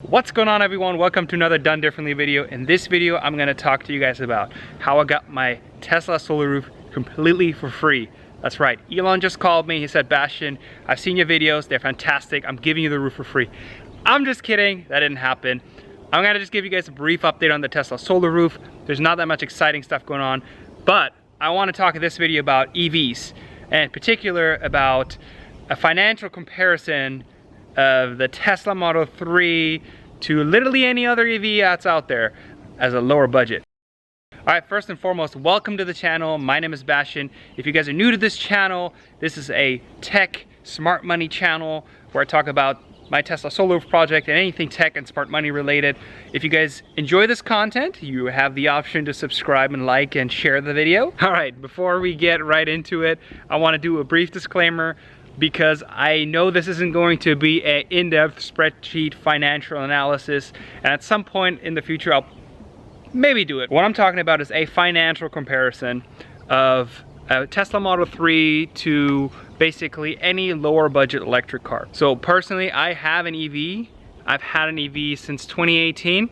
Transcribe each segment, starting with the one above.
What's going on, everyone? Welcome to another Done Differently video. In this video, I'm going to talk to you guys about how I got my Tesla solar roof completely for free. That's right, Elon just called me. He said, Bastian, I've seen your videos, they're fantastic, I'm giving you the roof for free. I'm just kidding, that didn't happen. I'm going to just give you guys a brief update on the Tesla solar roof. There's not that much exciting stuff going on, but I want to talk in this video about EVs, and in particular about a financial comparison of the Tesla Model 3 to literally any other EV that's out there as a lower budget. Alright, first and foremost, welcome to the channel. My name is Bastian. If you guys are new to this channel, this is a tech smart money channel where I talk about my Tesla solar roof project and anything tech and smart money related. If you guys enjoy this content, you have the option to subscribe and like and share the video. Alright, before we get right into it, I want to do a brief disclaimer, because I know this isn't going to be an in-depth spreadsheet financial analysis, and at some point in the future I'll maybe do it. What I'm talking about is a financial comparison of a Tesla Model 3 to basically any lower budget electric car. So personally, I have an EV. I've had an EV since 2018,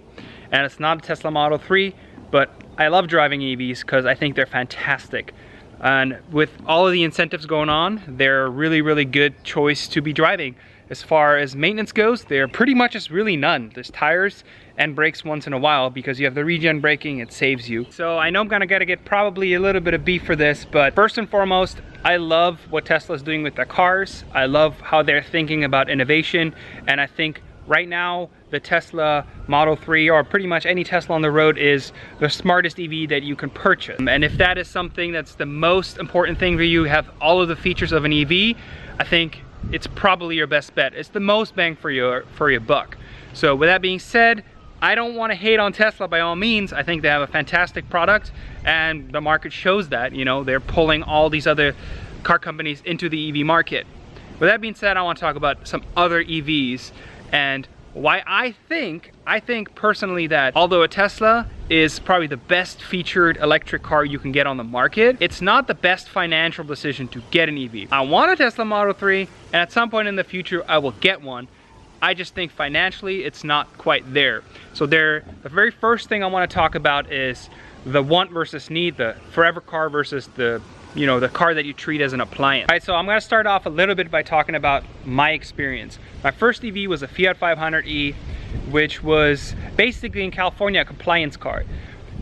and it's not a Tesla Model 3, but I love driving EVs because I think they're fantastic. And with all of the incentives going on, they're a really good choice to be driving. As far as maintenance goes, they're pretty much just really none. There's tires and brakes once in a while because you have the regen braking, it saves you. So I know I'm gonna get probably a little bit of beef for this, but first and foremost, I love what Tesla's doing with their cars. I love how they're thinking about innovation, and I think right now, the Tesla Model 3, or pretty much any Tesla on the road, is the smartest EV that you can purchase. And if that is something that's the most important thing for you, have all of the features of an EV, I think it's probably your best bet. It's the most bang for your buck. So with that being said, I don't want to hate on Tesla by all means. I think they have a fantastic product, and the market shows that. You know, they're pulling all these other car companies into the EV market. With that being said, I want to talk about some other EVs and why I think personally that although a Tesla is probably the best featured electric car you can get on the market, it's not the best financial decision to get an EV. I want a Tesla Model 3, and at some point in the future I will get one. I just think financially it's not quite there. So the very first thing I want to talk about is the want versus need, the forever car versus the car that you treat as an appliance. All right, so I'm gonna start off a little bit by talking about my experience. My first EV was a Fiat 500e, which was basically in California a compliance car.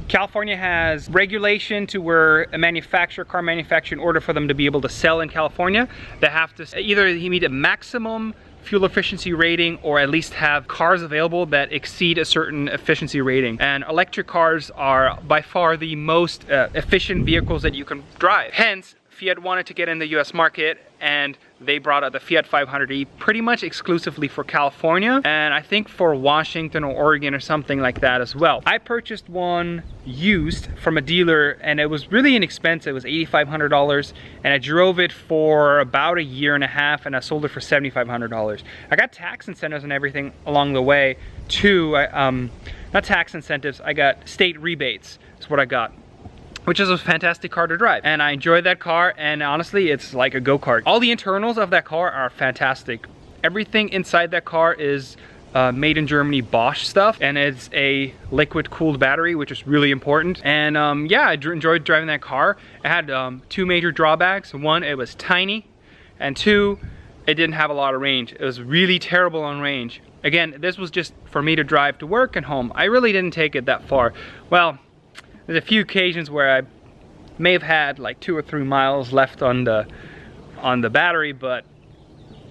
California has regulation to where a car manufacturer, in order for them to be able to sell in California, they have to either meet a maximum fuel efficiency rating or at least have cars available that exceed a certain efficiency rating. And electric cars are by far the most efficient vehicles that you can drive. Hence, Fiat wanted to get in the US market, and they brought out the Fiat 500e pretty much exclusively for California, and I think for Washington or Oregon or something like that as well. I purchased one used from a dealer, and it was really inexpensive. It was $8,500, and I drove it for about a year and a half, and I sold it for $7,500. I got tax incentives and everything along the way too. Not tax incentives, I got state rebates. That's what I got, which is a fantastic car to drive. And I enjoyed that car, and honestly, it's like a go-kart. All the internals of that car are fantastic. Everything inside that car is made in Germany Bosch stuff, and it's a liquid cooled battery, which is really important. And yeah, I enjoyed driving that car. It had two major drawbacks. One, it was tiny, and two, it didn't have a lot of range. It was really terrible on range. Again, this was just for me to drive to work and home. I really didn't take it that far. Well, there's a few occasions where I may have had like 2 or 3 miles left on the battery, but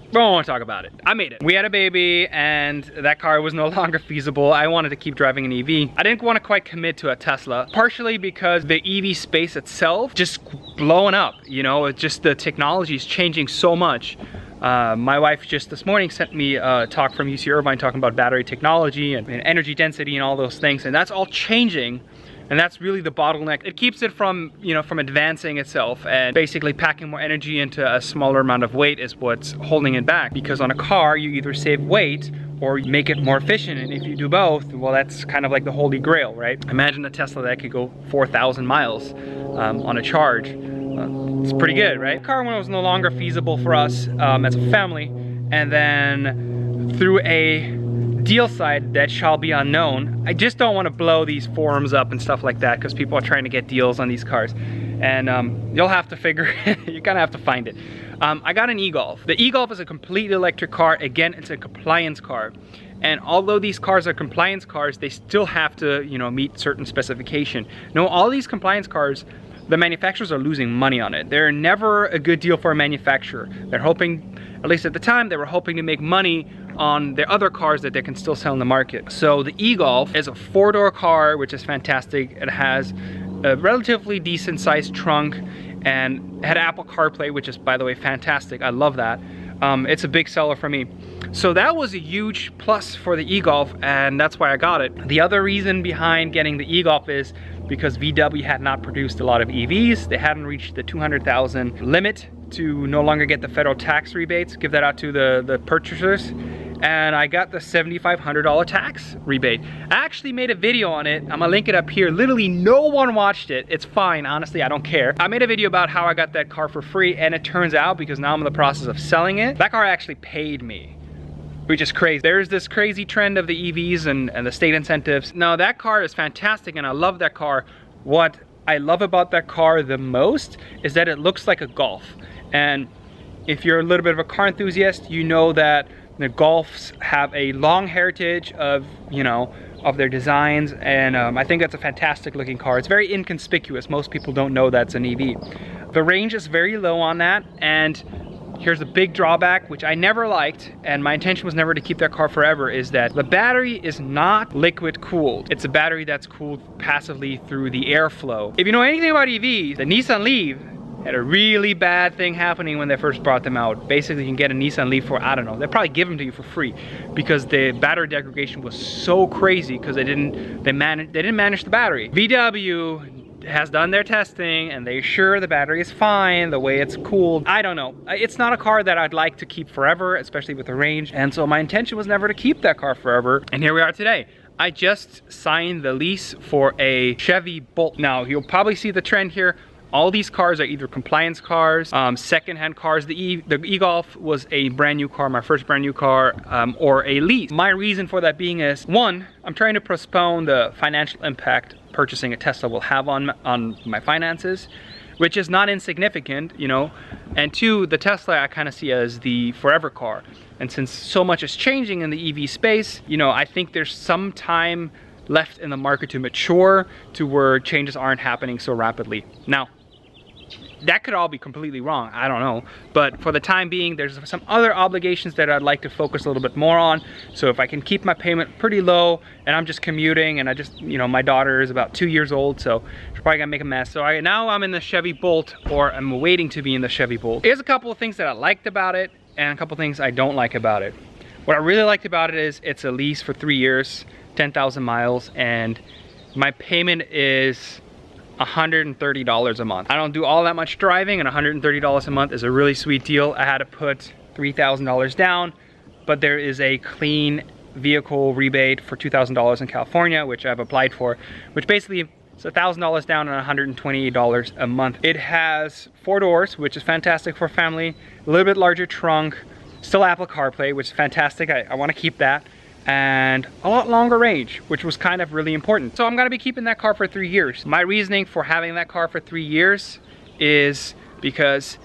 I don't want to talk about it. I made it. We had a baby, and that car was no longer feasible. I wanted to keep driving an EV. I didn't want to quite commit to a Tesla, partially because the EV space itself just blowing up. You know, it's just the technology is changing so much. My wife just this morning sent me a talk from UC Irvine talking about battery technology and energy density and all those things, and that's all changing. And that's really the bottleneck. It keeps it from advancing itself, and basically packing more energy into a smaller amount of weight is what's holding it back. Because on a car, you either save weight or you make it more efficient. And if you do both, well, that's kind of like the holy grail, right? Imagine a Tesla that could go 4,000 miles on a charge. It's pretty good, right? The car was no longer feasible for us as a family. And then through a deal side that shall be unknown. I just don't want to blow these forums up and stuff like that because people are trying to get deals on these cars. And you'll have to figure, you're gonna have to find it. I got an e-Golf. The e-Golf is a completely electric car. Again, it's a compliance car. And although these cars are compliance cars, they still have to, you know, meet certain specification. No, all these compliance cars, the manufacturers are losing money on it. They're never a good deal for a manufacturer. They're hoping, at least at the time, they were hoping to make money on their other cars that they can still sell in the market. So the e-Golf is a 4-door car, which is fantastic. It has a relatively decent sized trunk and had Apple CarPlay, which is, by the way, fantastic. I love that. It's a big seller for me. So that was a huge plus for the e-Golf, and that's why I got it. The other reason behind getting the e-Golf is because VW had not produced a lot of EVs. They hadn't reached the 200,000 limit to no longer get the federal tax rebates, give that out to the purchasers. And I got the $7,500 tax rebate. I actually made a video on it. I'm gonna link it up here. Literally no one watched it. It's fine, honestly, I don't care. I made a video about how I got that car for free, and it turns out, because now I'm in the process of selling it, that car actually paid me, which is crazy. There's this crazy trend of the EVs and the state incentives. Now that car is fantastic and I love that car. What I love about that car the most is that it looks like a Golf. And if you're a little bit of a car enthusiast, you know that the Golfs have a long heritage of, you know, of their designs, and I think that's a fantastic looking car. It's very inconspicuous. Most people don't know that's an EV. The range is very low on that, and here's a big drawback, which I never liked, and my intention was never to keep that car forever, is that the battery is not liquid cooled. It's a battery that's cooled passively through the airflow. If you know anything about EVs, the Nissan Leaf had a really bad thing happening when they first brought them out. Basically, you can get a Nissan Leaf for, I don't know, they probably give them to you for free because the battery degradation was so crazy because they didn't manage the battery. VW has done their testing and they're sure the battery is fine the way it's cooled. I don't know. It's not a car that I'd like to keep forever, especially with the range. And so my intention was never to keep that car forever. And here we are today. I just signed the lease for a Chevy Bolt. Now, you'll probably see the trend here. All these cars are either compliance cars, second-hand cars. The e-Golf was a brand new car, my first brand new car, or a lease. My reason for that being is, one, I'm trying to postpone the financial impact purchasing a Tesla will have on my finances, which is not insignificant, you know. And two, the Tesla I kind of see as the forever car. And since so much is changing in the EV space, you know, I think there's some time left in the market to mature to where changes aren't happening so rapidly. Now, that could all be completely wrong, I don't know. But for the time being, there's some other obligations that I'd like to focus a little bit more on. So if I can keep my payment pretty low and I'm just commuting and I just, you know, my daughter is about 2 years old, so she's probably gonna make a mess. So now I'm in the Chevy Bolt, or I'm waiting to be in the Chevy Bolt. Here's a couple of things that I liked about it and a couple of things I don't like about it. What I really liked about it is it's a lease for 3 years, 10,000 miles, and my payment is $130 a month. I don't do all that much driving, and $130 a month is a really sweet deal. I had to put $3,000 down, but there is a clean vehicle rebate for $2,000 in California, which I've applied for, which basically is $1,000 down and $128 a month. It has 4 doors, which is fantastic for family, a little bit larger trunk, still Apple CarPlay, which is fantastic. I want to keep that. And a lot longer range, which was kind of really important. So I'm gonna be keeping that car for 3 years. My reasoning for having that car for 3 years is because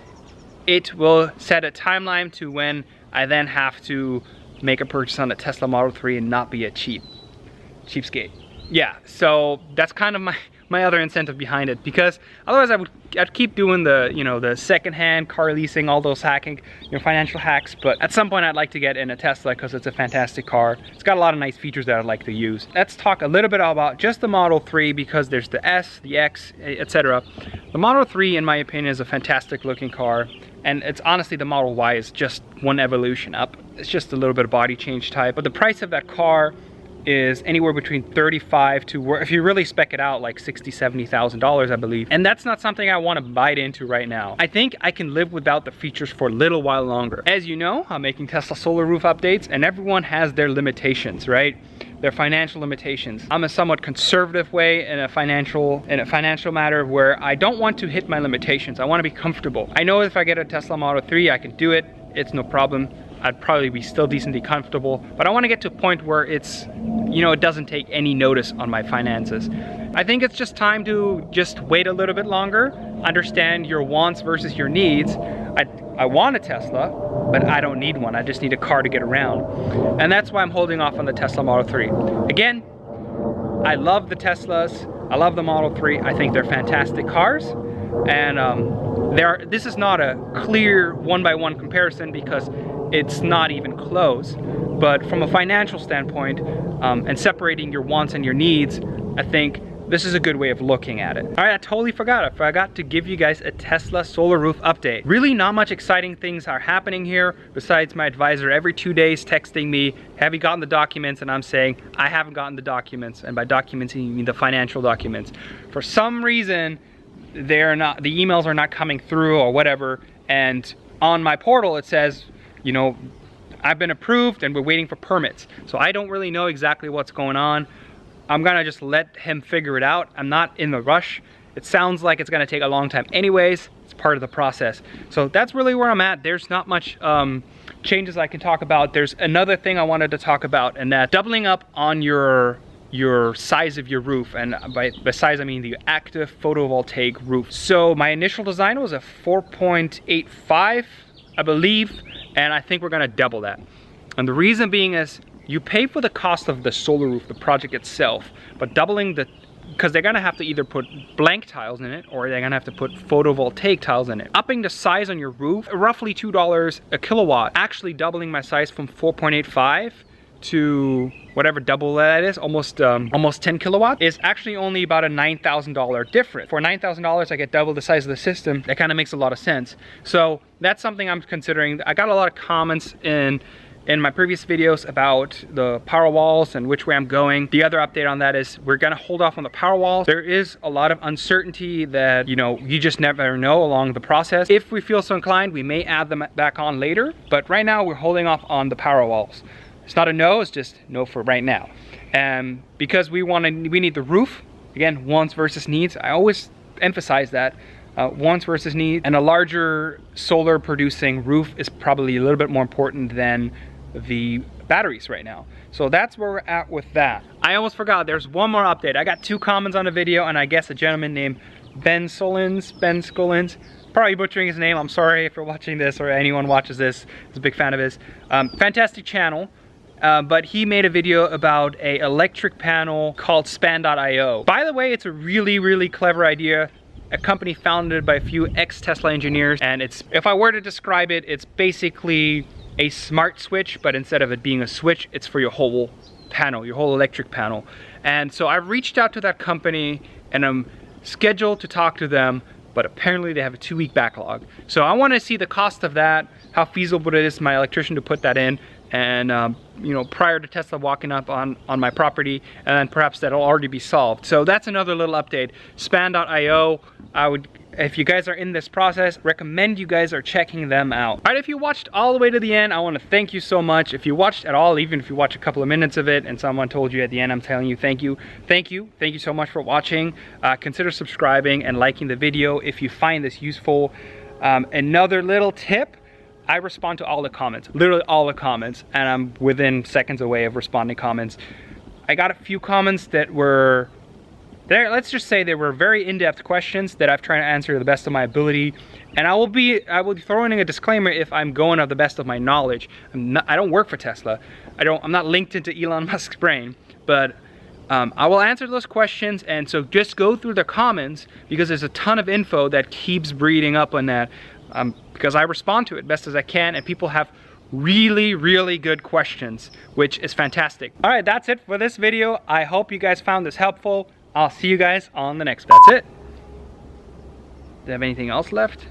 it will set a timeline to when I then have to make a purchase on a Tesla Model 3 and not be a cheapskate. Yeah, so that's kind of my other incentive behind it, because otherwise I'd keep doing the, you know, the secondhand car leasing, all those hacking, you know, financial hacks. But at some point I'd like to get in a Tesla because it's a fantastic car. It's got a lot of nice features that I'd like to use. Let's talk a little bit about just the Model 3, because there's the S, the X, etc. The Model 3, in my opinion, is a fantastic looking car. And it's honestly, the Model Y is just one evolution up. It's just a little bit of body change type. But the price of that car is anywhere between $35,000 to, if you really spec it out, like $60,000, $70,000, I believe. And that's not something I want to bite into right now. I think I can live without the features for a little while longer. As you know, I'm making Tesla solar roof updates, and everyone has their limitations, right? Their financial limitations. I'm a somewhat conservative way in a financial matter where I don't want to hit my limitations. I want to be comfortable. I know if I get a Tesla Model 3, I can do it. It's no problem. I'd probably be still decently comfortable, but I want to get to a point where it's, you know, it doesn't take any notice on my finances. I think it's just time to just wait a little bit longer, understand your wants versus your needs. I want a Tesla, but I don't need one. I just need a car to get around. And that's why I'm holding off on the Tesla Model 3. Again, I love the Teslas. I love the Model 3. I think they're fantastic cars. And this is not a clear one-by-one comparison because it's not even close. But from a financial standpoint, and separating your wants and your needs, I think this is a good way of looking at it. All right, I totally forgot. I forgot to give you guys a Tesla solar roof update. Really not much exciting things are happening here besides my advisor every 2 days texting me, have you gotten the documents? And I'm saying, I haven't gotten the documents. And by documents, you mean the financial documents. For some reason, the emails are not coming through or whatever. And on my portal, it says, you know, I've been approved and we're waiting for permits. So I don't really know exactly what's going on. I'm gonna just let him figure it out. I'm not in the rush. It sounds like it's gonna take a long time anyways. It's part of the process. So that's really where I'm at. There's not much changes I can talk about. There's another thing I wanted to talk about, and that doubling up on your size of your roof, and by size I mean the active photovoltaic roof. So my initial design was a 4.85, I believe, and I think we're gonna double that. And the reason being is, you pay for the cost of the solar roof, the project itself, but doubling because they're gonna have to either put blank tiles in it or they're gonna have to put photovoltaic tiles in it. Upping the size on your roof, roughly $2 a kilowatt, actually doubling my size from 4.85 to whatever double that is, almost 10 kilowatt, is actually only about a $9,000 difference. For $9,000, I get double the size of the system. That kind of makes a lot of sense. So that's something I'm considering. I got a lot of comments in my previous videos about the power walls and which way I'm going. The other update on that is we're gonna hold off on the power walls. There is a lot of uncertainty that, you know, you just never know along the process. If we feel so inclined, we may add them back on later, but right now we're holding off on the power walls. It's not a no, it's just no for right now. And because we need the roof, again, wants versus needs. I always emphasize that. Wants versus needs, and a larger solar producing roof is probably a little bit more important than the batteries right now. So that's where we're at with that. I almost forgot, there's one more update. I got 2 comments on the video, and I guess a gentleman named Ben Scolins, probably butchering his name. I'm sorry if you're watching this or anyone watches this, is a big fan of his. Fantastic channel. But he made a video about a electric panel called span.io. By the way, it's a really, really clever idea. A company founded by a few ex-Tesla engineers, and if I were to describe it, it's basically a smart switch, but instead of it being a switch, it's for your whole panel, your whole electric panel. And so I've reached out to that company and I'm scheduled to talk to them, but apparently they have a 2-week backlog. So I want to see the cost of that, how feasible it is for my electrician to put that in, and you know, prior to Tesla walking up on my property, and then perhaps that'll already be solved. So that's another little update. Span.io, if you guys are in this process, recommend you guys are checking them out. All right, if you watched all the way to the end, I want to thank you so much. If you watched at all, even if you watch a couple of minutes of it and someone told you at the end, I'm telling you thank you. Thank you so much for watching. Consider subscribing and liking the video if you find this useful. Another little tip, I respond to all the comments, literally all the comments, and I'm within seconds away of responding comments. I got a few comments that were there, let's just say they were very in-depth questions that I've tried to answer to the best of my ability. And I will be throwing in a disclaimer if I'm going of the best of my knowledge. I don't work for Tesla. I'm not linked into Elon Musk's brain, but I will answer those questions. And so just go through the comments, because there's a ton of info that keeps breeding up on that, because I respond to it best as I can, and people have really, really good questions, which is fantastic. All right, that's it for this video. I hope you guys found this helpful. I'll see you guys on the next. That's it. Do you have anything else left?